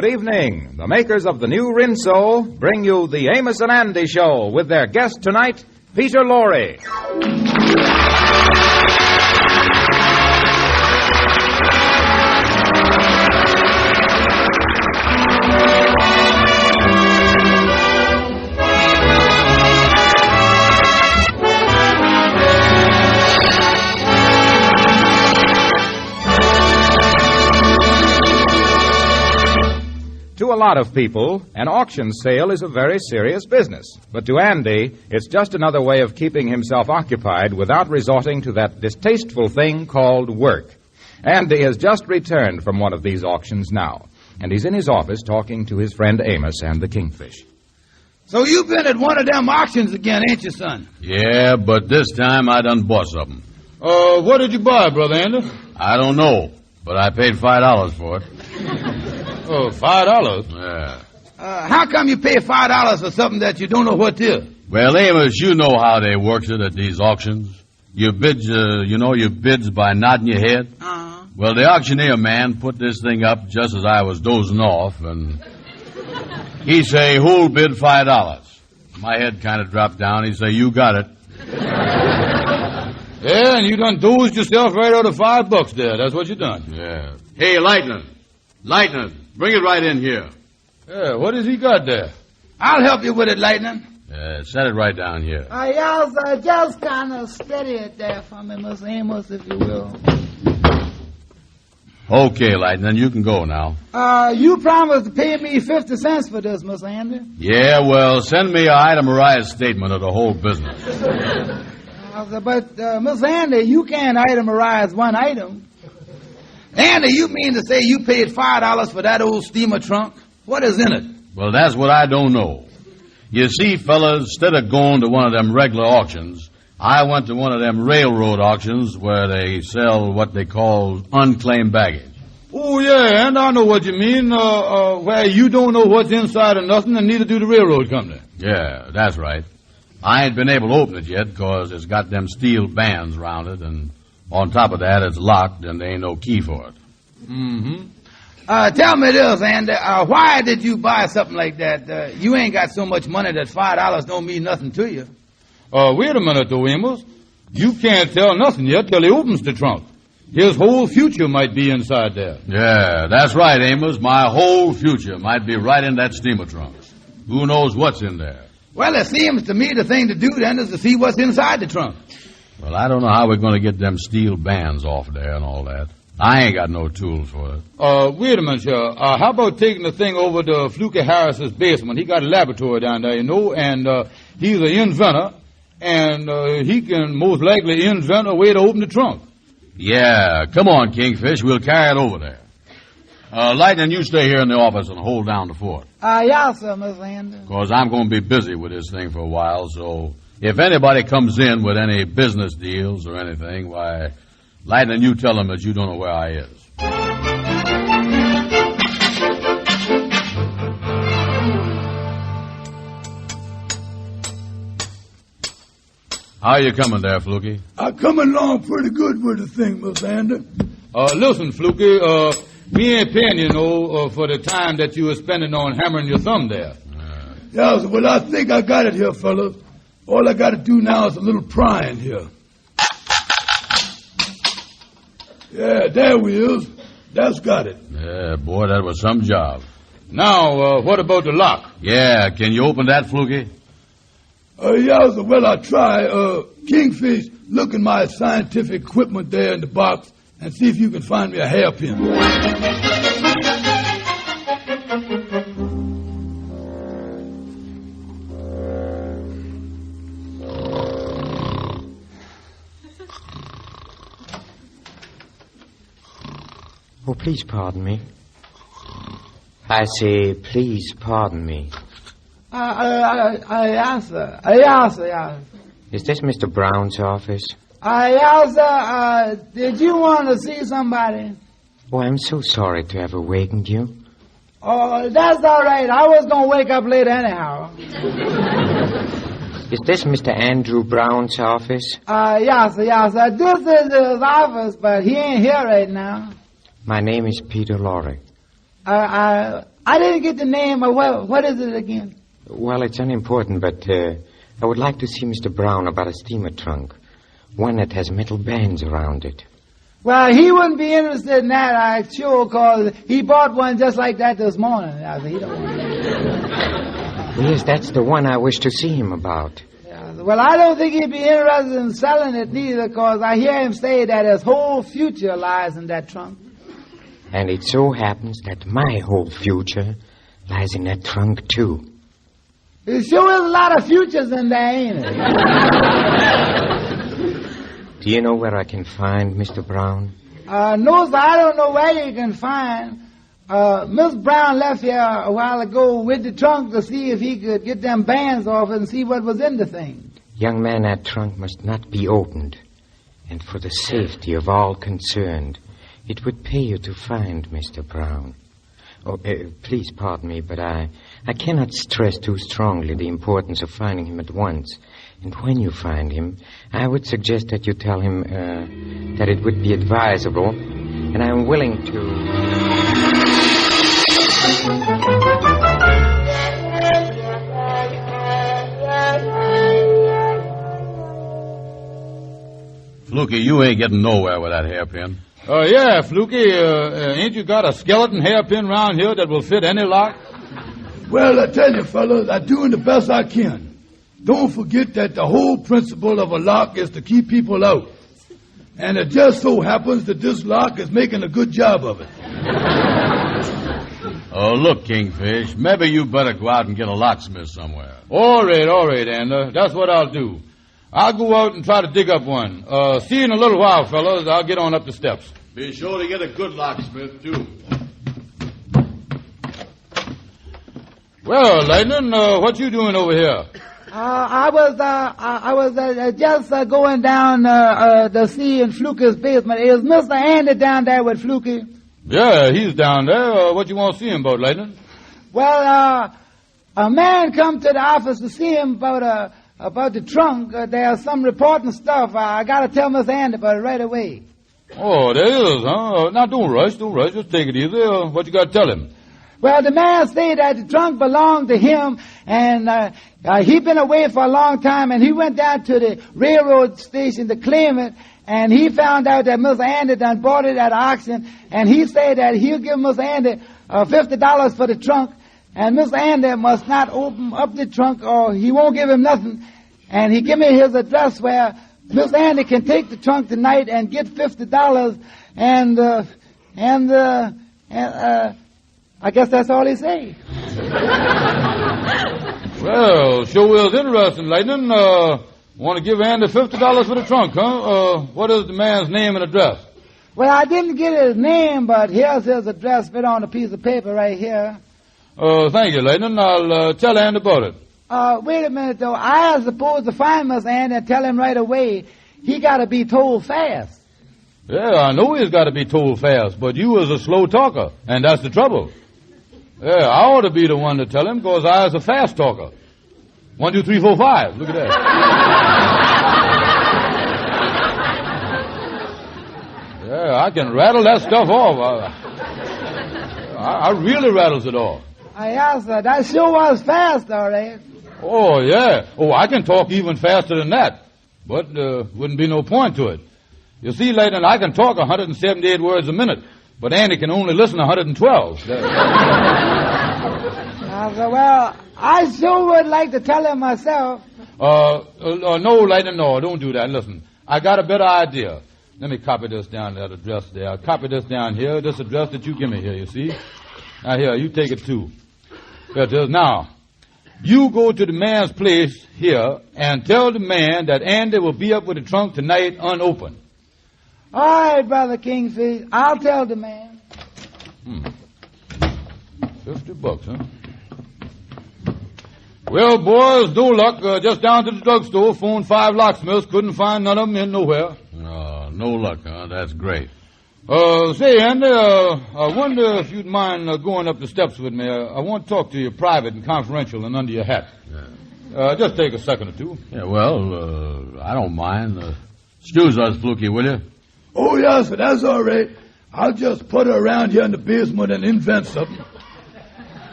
Good evening. The makers of the new Rinso bring you the Amos N Andy Show with their guest tonight, Peter Lorre. To a lot of people, an auction sale is a very serious business. But to Andy, it's just another way of keeping himself occupied without resorting to that distasteful thing called work. Andy has just returned from one of these auctions now, and he's in his office talking to his friend Amos and the Kingfish. So you've been at one of them auctions again, ain't you, son? Yeah, but this time I done bought something. What did you buy, Brother Andy? I don't know, but I paid $5 for it. Oh, $5? Yeah. How come you pay $5 for something that you don't know what it is? Well, Amos, you know how they works it at these auctions. You bids, you bids by nodding your head. Uh-huh. Well, the auctioneer man put this thing up just as I was dozing off, and he say, who'll bid $5? My head kind of dropped down. He say, you got it. Yeah, and you done dozed yourself right out of $5 there. That's what you done. Yeah. Hey, Lightning, bring it right in here. Yeah, what has he got there? I'll help you with it, Lightning. Set it right down here. Y'all just kind of steady it there for me, Miss Amos, if you will. Okay, Lightning, you can go now. You promised to pay me 50 cents for this, Miss Andy. Yeah, well, send me an itemized statement of the whole business. But, Miss Andy, you can't itemize one item. Andy, you mean to say you paid $5 for that old steamer trunk? What is in it? Well, that's what I don't know. You see, fellas, instead of going to one of them regular auctions, I went to one of them railroad auctions where they sell what they call unclaimed baggage. Oh, yeah, and I know what you mean, where you don't know what's inside of nothing, and neither do the railroad company. Yeah, that's right. I ain't been able to open it yet because it's got them steel bands around it, and on top of that, it's locked and there ain't no key for it. Mm-hmm. Tell me this, Andy. Why did you buy something like that? You ain't got so much money that $5 don't mean nothing to you. Wait a minute, though, Amos. You can't tell nothing yet till he opens the trunk. His whole future might be inside there. Yeah, that's right, Amos. My whole future might be right in that steamer trunk. Who knows what's in there? Well, it seems to me the thing to do then is to see what's inside the trunk. Well, I don't know how we're going to get them steel bands off there and all that. I ain't got no tools for it. Wait a minute, sir. How about taking the thing over to Fluky Harris's basement? He got a laboratory down there, you know, and he's an inventor, and he can most likely invent a way to open the trunk. Yeah, come on, Kingfish. We'll carry it over there. Lightning, you stay here in the office and hold down the fort. Yes, sir, Miss Andy. Because I'm going to be busy with this thing for a while, so if anybody comes in with any business deals or anything, why, Lightning, you tell them that you don't know where I is. How you coming there, Fluky? I'm coming along pretty good with the thing, Miss Andy. Listen, Fluky, we ain't paying, you know, for the time that you were spending on hammering your thumb there. Yeah, well, I think I got it here, fellas. All I got to do now is a little prying here. Yeah, there we is. That's got it. Yeah, boy, that was some job. Now, what about the lock? Yeah, can you open that, Fluky? Yeah, well, I'll try. Kingfish, look at my scientific equipment there in the box and see if you can find me a hairpin. Oh, please pardon me. I say, please pardon me. Yes, sir. Yes, sir, yes. Is this Mr. Brown's office? Yes, sir. Did you want to see somebody? Oh, I'm so sorry to have awakened you. Oh, that's all right. I was going to wake up late anyhow. Is this Mr. Andrew Brown's office? Yes, sir, yes, sir. This is his office, but he ain't here right now. My name is Peter Lorre. I didn't get the name. What is it again? Well, it's unimportant, but I would like to see Mr. Brown about a steamer trunk. One that has metal bands around it. Well, he wouldn't be interested in that, I'm sure, because he bought one just like that this morning. I said, he don't want it. Yes, that's the one I wish to see him about. Yeah, well, I don't think he'd be interested in selling it neither, because I hear him say that his whole future lies in that trunk. And it so happens that my whole future lies in that trunk, too. There sure is a lot of futures in there, ain't it? Do you know where I can find Mr. Brown? No, sir, I don't know where you can find. Miss Brown left here a while ago with the trunk to see if he could get them bands off it and see what was in the thing. Young man, that trunk must not be opened. And for the safety of all concerned, it would pay you to find Mr. Brown. Oh, please pardon me, but I cannot stress too strongly the importance of finding him at once. And when you find him, I would suggest that you tell him that it would be advisable, and I am willing to... Fluky, you ain't getting nowhere with that hairpin. Yeah, Fluky, ain't you got a skeleton hairpin round here that will fit any lock? Well, I tell you, fellas, I'm doing the best I can. Don't forget that the whole principle of a lock is to keep people out. And it just so happens that this lock is making a good job of it. Oh, look, Kingfish, maybe you better go out and get a locksmith somewhere. All right, Andy. That's what I'll do. I'll go out and try to dig up one. See you in a little while, fellas. I'll get on up the steps. Be sure to get a good locksmith, too. Well, Lightning, what you doing over here? I was just going down to see in Fluky's basement. Is Mr. Andy down there with Fluky? Yeah, he's down there. What you want to see him about, Lightning? Well, a man come to the office to see him about the trunk. There's some reporting stuff. I got to tell Mr. Andy about it right away. Oh, there is, huh? Now, don't rush. Just take it easy. What you got to tell him? Well, the man said that the trunk belonged to him, and he'd been away for a long time, and he went down to the railroad station to claim it, and he found out that Mr. Andy done bought it at auction, and he said that he'll give Mr. Andy $50 for the trunk, and Mr. Andy must not open up the trunk or he won't give him nothing. And he give me his address where Mr. Andy can take the trunk tonight and get $50, and I guess that's all he say. Well, sure is interesting, Lightning. Want to give Andy $50 for the trunk, huh? What is the man's name and address? Well, I didn't get his name, but here's his address fit on a piece of paper right here. Thank you, Lightning. I'll tell Andy about it. Wait a minute, though. I was supposed to find Mr. Andy and tell him right away. He got to be told fast. Yeah, I know he's got to be told fast, but you was a slow talker, and that's the trouble. Yeah, I ought to be the one to tell him, because I was a fast talker. 1, 2, 3, 4, 5. Look at that. Yeah, I can rattle that stuff off. I really rattles it off. Yes, sir. That sure was fast, all right. Oh, yeah. Oh, I can talk even faster than that, but wouldn't be no point to it. You see, Leighton, I can talk 178 words a minute, but Andy can only listen 112. Well, I sure would like to tell him myself. No, Leighton, no, don't do that. Listen, I got a better idea. Let me copy this down, that address there. I'll copy this down here, this address that you give me here, you see? Now, here, you take it, too. There it is. Now, you go to the man's place here and tell the man that Andy will be up with the trunk tonight unopened. All right, Brother Kingfish. I'll tell the man. $50, huh? Well, boys, no luck. Just down to the drugstore, phoned 5 locksmiths, couldn't find none of them in nowhere. No luck, huh? That's great. Say, Andy, I wonder if you'd mind going up the steps with me. I want to talk to you private and confidential and under your hat. Yeah. Just take a second or two. Yeah, well, I don't mind. Excuse us, Fluky, will you? Oh, yes, that's all right. I'll just put her around here in the basement and invent something.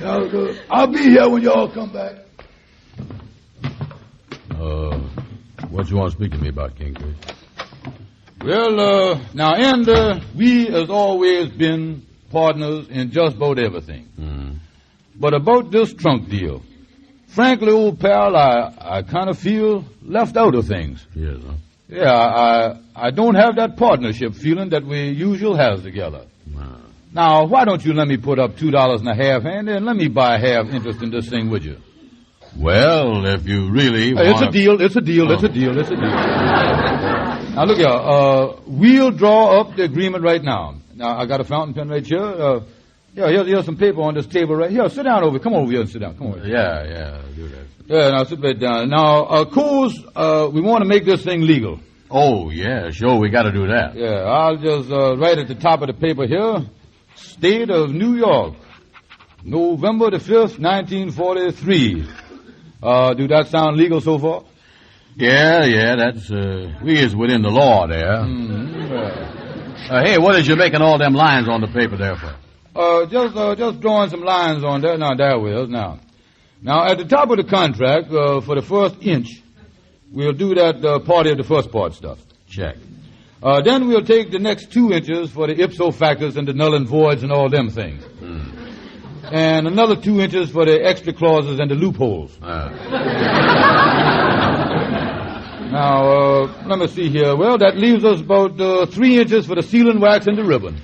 I'll be here when y'all come back. What you want to speak to me about, Kingfish? Well, now, Andy, we has always been partners in just about everything. But about this trunk deal, frankly, old pal, I kind of feel left out of things. Yes, huh? Yeah, I don't have that partnership feeling that we usually has together. Now, why don't you let me put up $2.50, Andy, and let me buy half interest in this thing with you? Well, if you really Hey, it's a deal. Now, look here. We'll draw up the agreement right now. Now, I got a fountain pen right here. Here's some paper on this table right here. Sit down over here. Come over here and sit down. Come over here. Yeah, do that. Yeah, now sit right down. Now, of course, we want to make this thing legal. Oh, yeah, sure, we got to do that. Yeah, I'll just write at the top of the paper here, State of New York, November the 5th, 1943. Do that sound legal so far? Yeah, that's, we is within the law there. Hey, what is you making all them lines on the paper there for? Just drawing some lines on there. Now, there we is. Now, at the top of the contract, for the first inch, we'll do that party of the first part stuff. Check. Then we'll take the next 2 inches for the ipso factors and the null and voids and all them things. And another 2 inches for the extra clauses and the loopholes. Now, let me see here. Well, that leaves us about 3 inches for the sealing wax and the ribbon.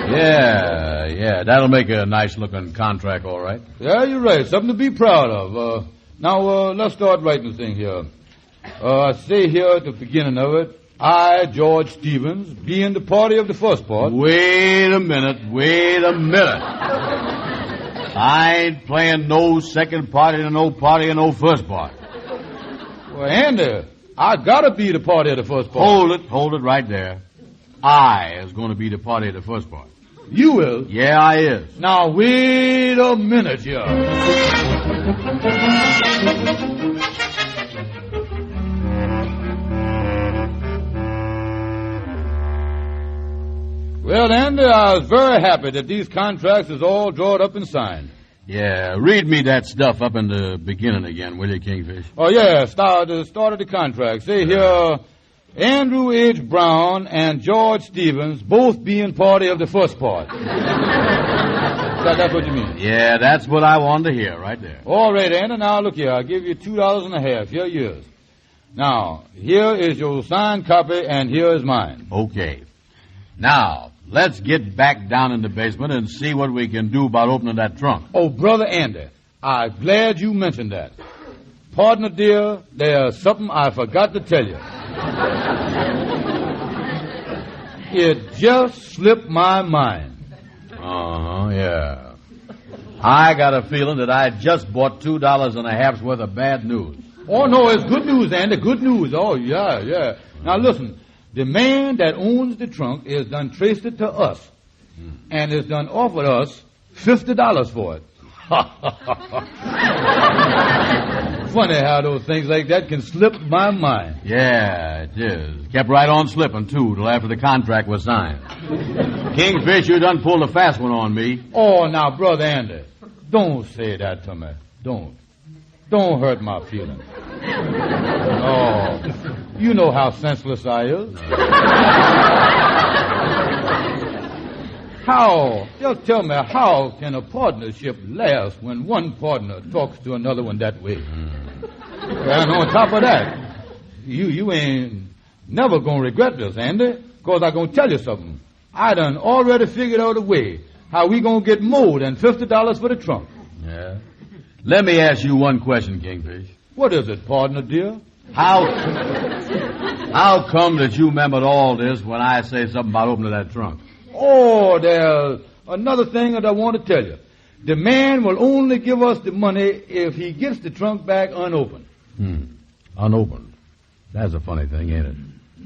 Yeah, that'll make a nice-looking contract, all right. Yeah, you're right. Something to be proud of. Now, let's start writing the thing here. I say here at the beginning of it, I, George Stevens, being the party of the first part. Wait a minute. I ain't playing no second party and no party and no first part. Well, Andy, I gotta be the party of the first part. Hold it right there. I is going to be the party of the first part. You will? Yeah, I is. Now, wait a minute here. Well, Andy, I was very happy that these contracts is all drawn up and signed. Yeah, read me that stuff up in the beginning again, will you, Kingfish? Oh, yeah, start of the contract. Say here, Andrew H. Brown and George Stevens both being party of the first part. That's what you mean? Yeah, that's what I wanted to hear right there. All right, Andy, now look here. I'll give you $2.50. Here you is. Now, here is your signed copy, and here is mine. Okay. Now, let's get back down in the basement and see what we can do about opening that trunk. Oh, Brother Andy, I'm glad you mentioned that. Partner dear, there's something I forgot to tell you. It just slipped my mind. Yeah. I got a feeling that I just bought $2.50 worth of bad news. Oh, no, it's good news, Andy, good news. Oh, yeah. Now, listen. The man that owns the trunk is done traced it to us and has done offered us $50 for it. Funny how those things like that can slip my mind. Yeah, it is. Kept right on slipping, too, till after the contract was signed. Kingfish, you done pulled a fast one on me. Oh, now, Brother Andy, don't say that to me. Don't hurt my feelings. Oh, you know how senseless I is. Just tell me, how can a partnership last when one partner talks to another one that way? And on top of that, you ain't never gonna regret this, Andy, because I'm gonna tell you something. I done already figured out a way how we gonna get more than $50 for the trunk. Yeah. Let me ask you one question, Kingfish. What is it, partner dear? How come that you remembered all this when I say something about opening that trunk? Oh, there's another thing that I want to tell you. The man will only give us the money if he gets the trunk back unopened. Unopened. That's a funny thing, ain't it?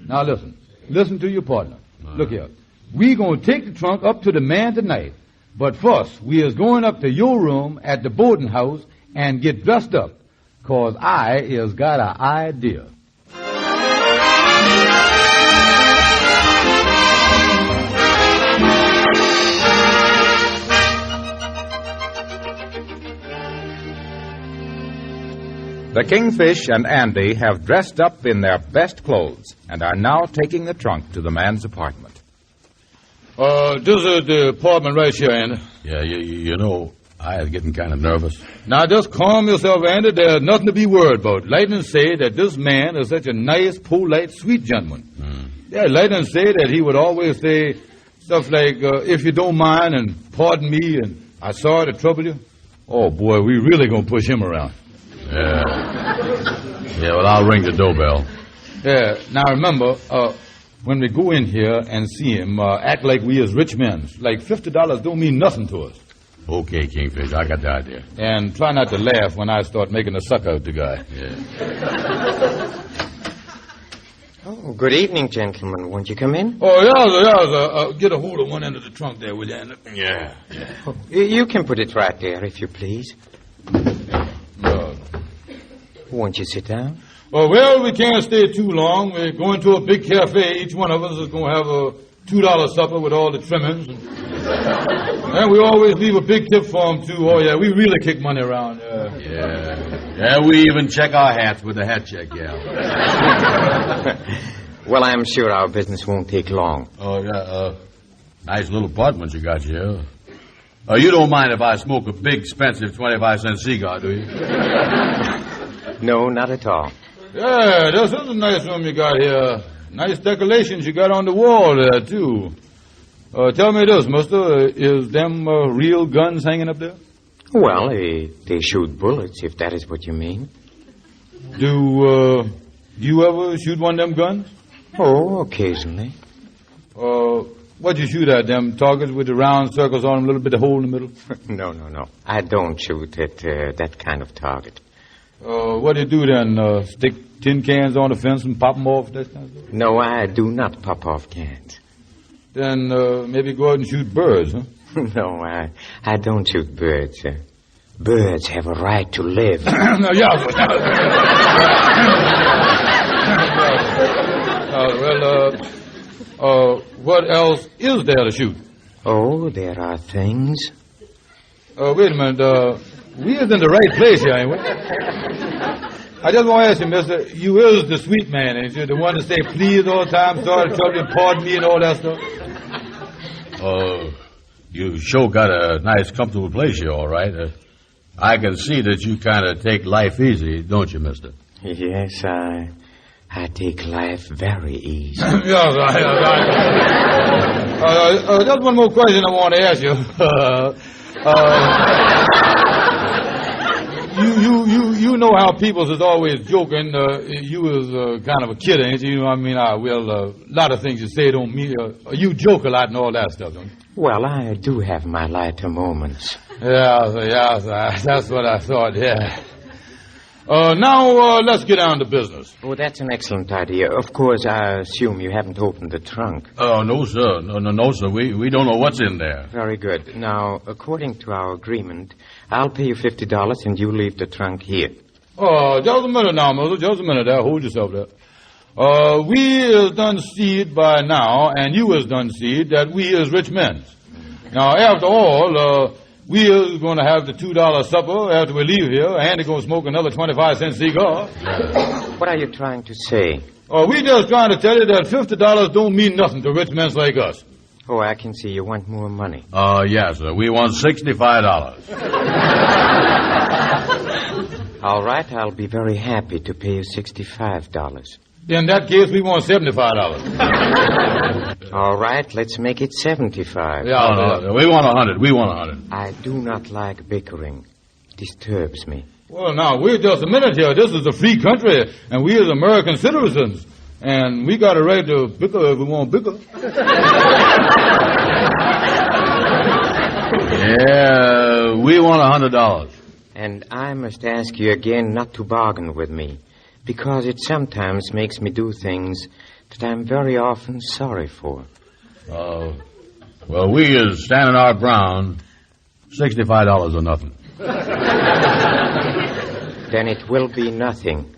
Now listen. Listen to your partner. Look here. We gonna take the trunk up to the man tonight. But first, we is going up to your room at the boarding house and get dressed up. 'Cause I is got an idea. The Kingfish and Andy have dressed up in their best clothes and are now taking the trunk to the man's apartment. This is the apartment right here, Andy. Yeah, you know, I was getting kind of nervous. Now, just calm yourself, Andy. There's nothing to be worried about. Lightning say that this man is such a nice, polite, sweet gentleman. Yeah, Lightning say that he would always say stuff like, if you don't mind and pardon me and I'm sorry to trouble you. Oh, boy, we really going to push him around. Yeah. Yeah, well, I'll ring the doorbell. Yeah, now remember, when we go in here and see him, act like we is rich men. Like $50 don't mean nothing to us. Okay, Kingfish, I got the idea. And try not to laugh when I start making a suck out the guy. Yeah. Oh, good evening, gentlemen. Won't you come in? Oh, yeah. Get a hold of one end of the trunk there, will you, Andy? Yeah. Oh, you can put it right there, if you please. Won't you sit down? Well, we can't stay too long. We're going to a big cafe. Each one of us is going to have a $2 supper with all the trimmings. And we always leave a big tip for them, too. Oh, yeah, we really kick money around. Yeah, we even check our hats with the hat check, yeah. Well, I'm sure our business won't take long. Oh, yeah, nice little apartment you got here. You don't mind if I smoke a big, expensive 25-cent cigar, do you? No, not at all. Yeah, this is a nice room you got here. Nice decorations you got on the wall there, too. Tell me this, mister. Is them real guns hanging up there? Well, they shoot bullets, if that is what you mean. Do you ever shoot one of them guns? Oh, occasionally. What'd you shoot at, them targets with the round circles on them, a little bit of hole in the middle? No. I don't shoot at that kind of target. What do you do then? Stick tin cans on the fence and pop them off? That kind of stuff? No, I do not pop off cans. Then maybe go out and shoot birds, huh? No, I don't shoot birds. Birds have a right to live. What else is there to shoot? Oh, there are things. Wait a minute. We is in the right place here, ain't we? I just want to ask you, mister, you is the sweet man, ain't you? The one to say please all the time, sorry to trouble you, pardon me and all that stuff? You sure got a nice, comfortable place here, all right. I can see that you kind of take life easy, don't you, mister? Yes, I take life very easy. Yes, just one more question I want to ask you. You know how people is always joking. You is kind of a kid, ain't you? You know what I mean? A lot of things you say don't mean... you joke a lot and all that stuff, don't you? Well, I do have my lighter moments. Yeah, that's what I thought, yeah. Now, let's get down to business. Oh, that's an excellent idea. Of course, I assume you haven't opened the trunk. Oh, no, sir. No, sir. We don't know what's in there. Very good. Now, according to our agreement, I'll pay you $50 and you leave the trunk here. Oh, just a minute now, Mother. Just a minute there. Hold yourself there. We is done seed by now, and you is done seed that we is rich men. Now, after all, we is going to have the $2 supper after we leave here, and they're going to smoke another 25-cent cigar. What are you trying to say? We just trying to tell you that $50 don't mean nothing to rich men like us. Oh, I can see you want more money. Yes, sir. We want $65. All right, I'll be very happy to pay you $65. In that case, we want $75. All right, let's make it $75. No, we want $100. We want $100. I do not like bickering. It disturbs me. Well, now, wait just a minute here. This is a free country, and we as American citizens, and we got a right to bicker if we want bicker. Yeah, we want $100. And I must ask you again not to bargain with me, because it sometimes makes me do things that I'm very often sorry for. Well, we is standing our ground. $65 or nothing. Then it will be nothing.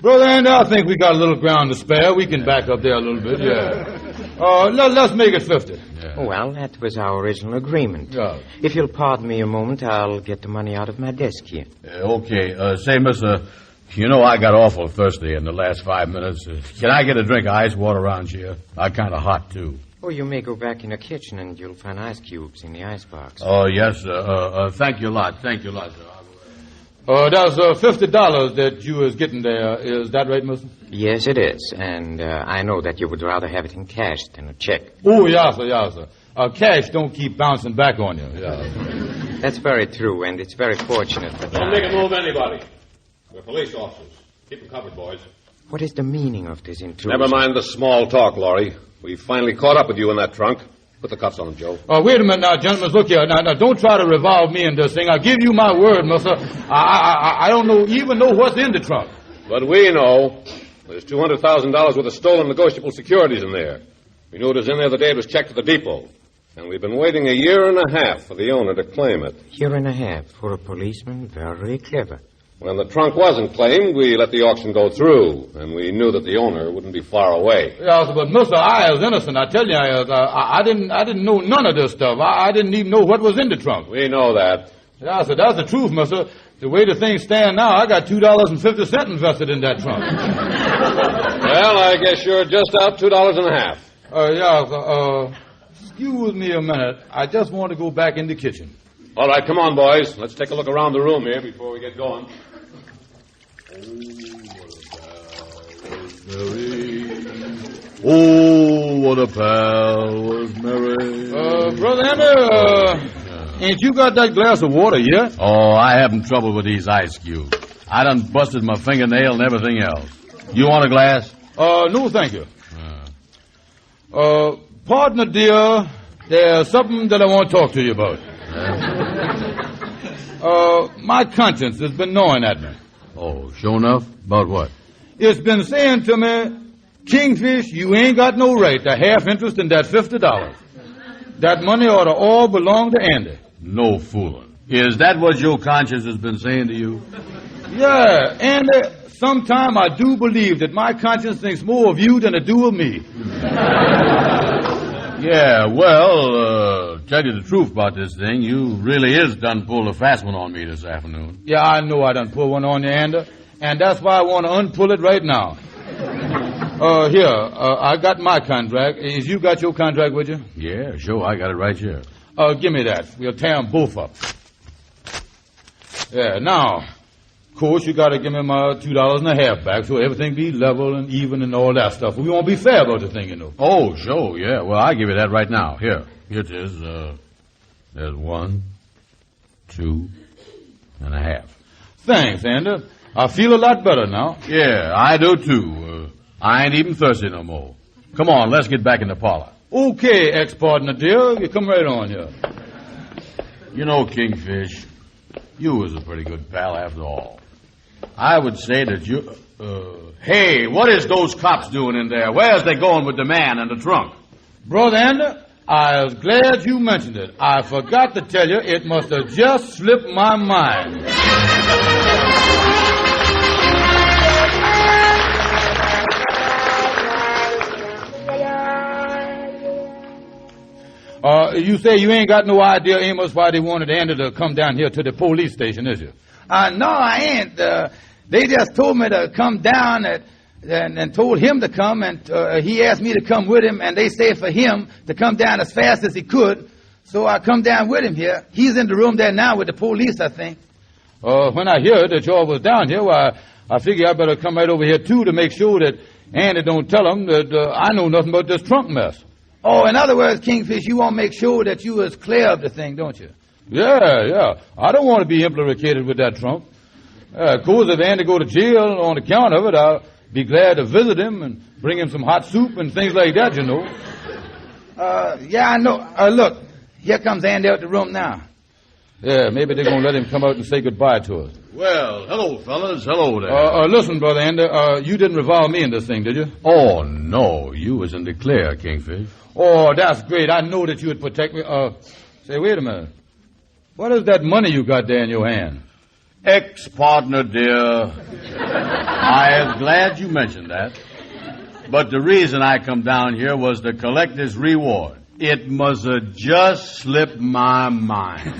Brother Andy, I think we got a little ground to spare. We can back up there a little bit, yeah. Let's make it 50. Yeah. Well, that was our original agreement. Yeah. If you'll pardon me a moment, I'll get the money out of my desk here. Okay. Say, mister, You know, I got awful thirsty in the last 5 minutes. Can I get a drink of ice water around here? I'm kind of hot, too. Oh, you may go back in the kitchen and you'll find ice cubes in the icebox. Oh, yes. Thank you a lot. Thank you a lot, sir. That's $50 that you was getting there. Is that right, mister? Yes, it is. And I know that you would rather have it in cash than a check. Oh, yes, sir. Cash don't keep bouncing back on you. Yeah. That's very true, and it's very fortunate that... Don't make a move, anybody. We're police officers. Keep them covered, boys. What is the meaning of this intrusion? Never mind the small talk, Laurie. We finally caught up with you in that trunk. Put the cuffs on him, Joe. Wait a minute now, gentlemen. Look here. Now, don't try to revolve me in this thing. I'll give you my word, mister. I don't even know what's in the trunk. But we know there's $200,000 worth of stolen negotiable securities in there. We knew it was in there the day it was checked to the depot. And we've been waiting 1.5 years for the owner to claim it. 1.5 years for a policeman? Very clever. When the trunk wasn't claimed, we let the auction go through, and we knew that the owner wouldn't be far away. Yeah, but mister, I was innocent. I tell you, I didn't know none of this stuff. I didn't even know what was in the trunk. We know that. Yeah, so that's the truth, mister. The way the things stand now, I got $2.50 invested in that trunk. Well, I guess you're just out $2.50. Excuse me a minute. I just want to go back in the kitchen. All right, come on, boys. Let's take a look around the room here before we get going. Oh, what a pal was Mary. Brother Andy, ain't you got that glass of water yet? Oh, I having trouble with these ice cubes. I done busted my fingernail and everything else. You want a glass? No, thank you. Partner, dear, there's something that I want to talk to you about. My conscience has been gnawing at me. Oh, sure enough? About what? It's been saying to me, Kingfish, you ain't got no right to half interest in that $50. That money ought to all belong to Andy. No fooling. Is that what your conscience has been saying to you? Yeah, Andy, sometime I do believe that my conscience thinks more of you than it do of me. Yeah, well, tell you the truth about this thing, you really is done pulled a fast one on me this afternoon. Yeah, I know I done pulled one on you, Andy, and that's why I want to unpull it right now. I got my contract. Is you got your contract with you? Yeah, sure, I got it right here. Give me that. We'll tear them both up. Yeah, now, of course, you got to give me my $2.50 back so everything be level and even and all that stuff. We won't be fair about the thing, you know. Oh, sure, yeah. Well, I'll give you that right now. Here it is. There's 1, 2.5. Thanks, Andy. I feel a lot better now. Yeah, I do, too. I ain't even thirsty no more. Come on, let's get back in the parlor. Okay, ex-partner, dear. You come right on here. You know, Kingfish, you was a pretty good pal after all. I would say that you... hey, what is those cops doing in there? Where's they going with the man in the trunk? Brother Andy, I was glad you mentioned it. I forgot to tell you, it must have just slipped my mind. You say you ain't got no idea, Amos, why they wanted Andy to come down here to the police station, is you? No, I ain't. They just told me to come down and told him to come, and he asked me to come with him, and they say for him to come down as fast as he could. So I come down with him here. He's in the room there now with the police, I think. When I heard that y'all was down here, well, I figure I better come right over here, too, to make sure that Andy don't tell him that I know nothing about this trunk mess. Oh, in other words, Kingfish, you want to make sure that you is clear of the thing, don't you? Yeah. I don't want to be implicated with that trunk. Of course, if Andy go to jail on account of it, I'll be glad to visit him and bring him some hot soup and things like that, you know. Yeah, I know. Look, here comes Andy out the room now. Yeah, maybe they're going to let him come out and say goodbye to us. Well, hello, fellas. Hello there. Listen, Brother Andy, you didn't revolve me in this thing, did you? Oh, no. You was in the clear, Kingfish. Oh, that's great. I know that you would protect me. Say, wait a minute. What is that money you got there in your hand? Ex-partner, dear. I am glad you mentioned that. But the reason I come down here was to collect this reward. It must have just slipped my mind.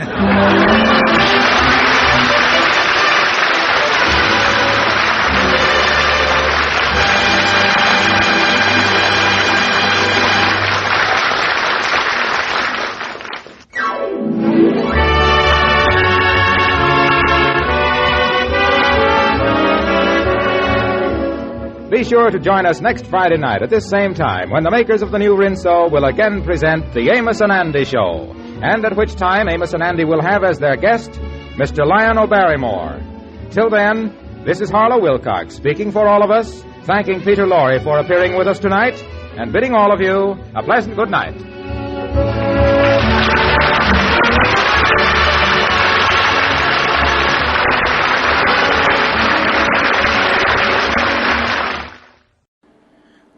be sure to join us next Friday night at this same time when the makers of the new Rinso will again present the Amos N Andy Show, and at which time Amos and Andy will have as their guest Mr. Lionel Barrymore. Till then, this is Harlow Wilcox speaking for all of us, thanking Peter Lorre for appearing with us tonight, and bidding all of you a pleasant good night.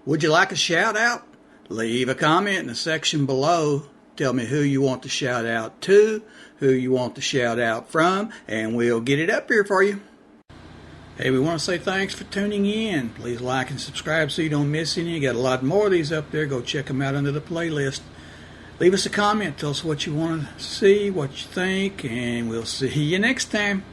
Would you like a shout out? Leave a comment in the section below. Tell me who you want to shout out to, who you want to shout out from, and we'll get it up here for you. Hey, we want to say thanks for tuning in. Please like and subscribe so you don't miss any. You got a lot more of these up there. Go check them out under the playlist. Leave us a comment. Tell us what you want to see, what you think, and we'll see you next time.